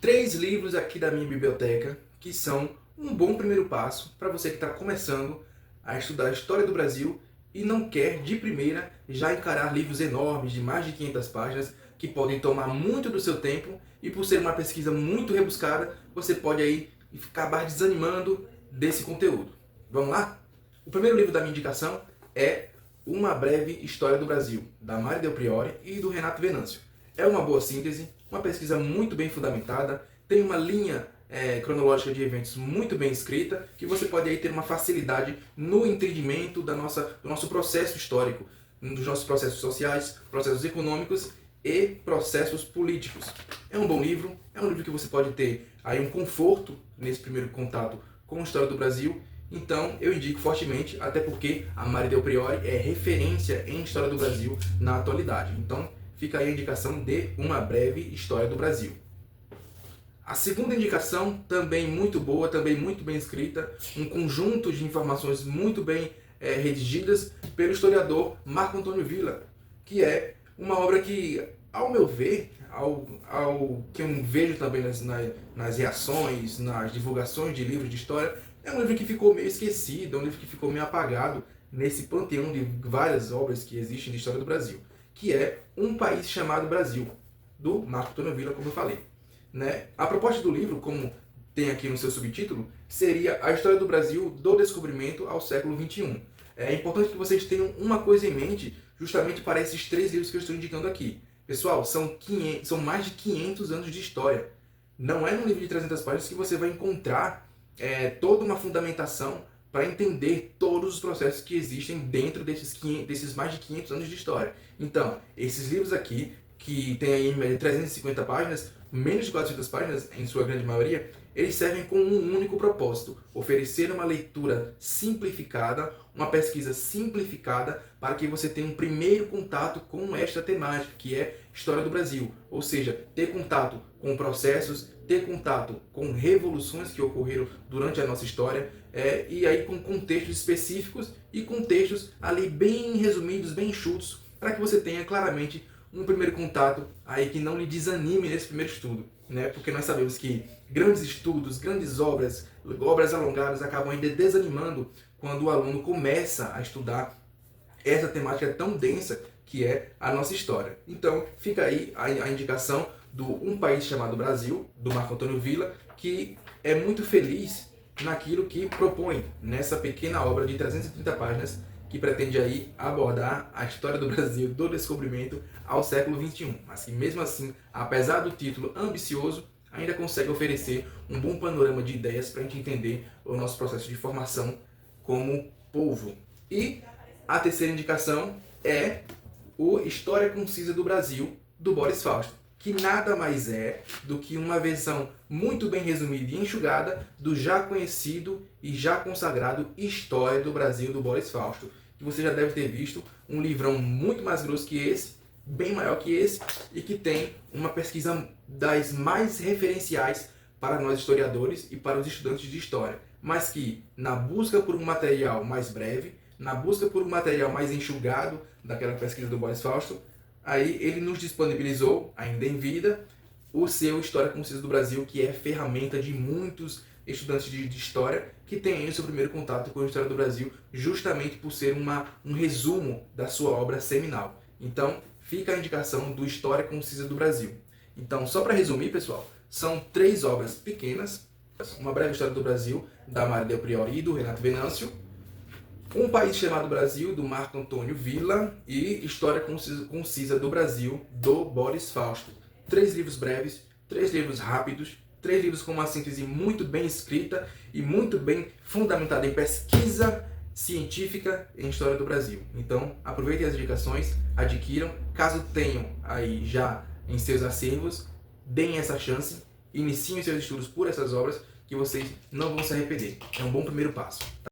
Três livros aqui da minha biblioteca que são um bom primeiro passo para você que está começando a estudar a história do Brasil e não quer, de primeira, já encarar livros enormes de mais de 500 páginas que podem tomar muito do seu tempo e, por ser uma pesquisa muito rebuscada, você pode aí acabar desanimando desse conteúdo. Vamos lá? O primeiro livro da minha indicação é Uma Breve História do Brasil, da Mari Del Priore e do Renato Venâncio. É uma boa síntese, uma pesquisa muito bem fundamentada, tem uma linha cronológica de eventos muito bem escrita, que você pode aí ter uma facilidade no entendimento do nosso processo histórico, dos nossos processos sociais, processos econômicos e processos políticos. É um bom livro, é um livro que você pode ter aí um conforto nesse primeiro contato com a história do Brasil. Então eu indico fortemente, até porque a Mari Del Priore é referência em história do Brasil na atualidade. Então fica aí a indicação de Uma Breve História do Brasil. A segunda indicação, também muito boa, também muito bem escrita, um conjunto de informações muito bem redigidas pelo historiador Marco Antônio Villa, que é uma obra que, ao meu ver, ao que eu vejo também nas reações, nas divulgações de livros de história, é um livro que ficou meio esquecido, é um livro que ficou meio apagado nesse panteão de várias obras que existem de história do Brasil, que é Um País Chamado Brasil, do Marco Antônio Villa, como eu falei. A proposta do livro, como tem aqui no seu subtítulo, seria a história do Brasil do descobrimento ao século XXI. É importante que vocês tenham uma coisa em mente, justamente para esses três livros que eu estou indicando aqui. Pessoal, são mais de 500 anos de história. Não é num livro de 300 páginas que você vai encontrar toda uma fundamentação para entender todos os processos que existem dentro desses mais de 500 anos de história. Então, esses livros aqui, que tem aí em média 350 páginas, menos de 400 páginas, em sua grande maioria, eles servem com um único propósito: oferecer uma leitura simplificada, uma pesquisa simplificada, para que você tenha um primeiro contato com esta temática, que é história do Brasil. Ou seja, ter contato com processos, ter contato com revoluções que ocorreram durante a nossa história, e aí com contextos específicos e contextos ali bem resumidos, bem enxutos, para que você tenha claramente um primeiro contato aí que não lhe desanime nesse primeiro estudo, Porque nós sabemos que grandes estudos, grandes obras alongadas acabam ainda desanimando quando o aluno começa a estudar essa temática tão densa que é a nossa história. Então fica aí a indicação do Um País Chamado Brasil, do Marco Antônio Villa, que é muito feliz naquilo que propõe nessa pequena obra de 330 páginas, que pretende aí abordar a história do Brasil do descobrimento ao século XXI. Mas que mesmo assim, apesar do título ambicioso, ainda consegue oferecer um bom panorama de ideias para a gente entender o nosso processo de formação como povo. E a terceira indicação é o História Concisa do Brasil, do Boris Fausto, que nada mais é do que uma versão muito bem resumida e enxugada do já conhecido e já consagrado História do Brasil, do Boris Fausto, que você já deve ter visto, um livrão muito mais grosso que esse, bem maior que esse, e que tem uma pesquisa das mais referenciais para nós historiadores e para os estudantes de história, mas que, na busca por um material mais breve, na busca por um material mais enxugado daquela pesquisa do Boris Fausto, aí ele nos disponibilizou, ainda em vida, o seu História Concisa do Brasil, que é ferramenta de muitos estudantes de história que têm o seu primeiro contato com a história do Brasil, justamente por ser um resumo da sua obra seminal. Então, fica a indicação do História Concisa do Brasil. Então, só para resumir, pessoal, são três obras pequenas: Uma Breve História do Brasil, da Mari Del Priore e do Renato Venâncio; Um País Chamado Brasil, do Marco Antônio Villa; e História Concisa do Brasil, do Boris Fausto. Três livros breves, três livros rápidos, três livros com uma síntese muito bem escrita e muito bem fundamentada em pesquisa científica em história do Brasil. Então, aproveitem as indicações, adquiram. Caso tenham aí já em seus acervos, deem essa chance, iniciem seus estudos por essas obras, que vocês não vão se arrepender. É um bom primeiro passo.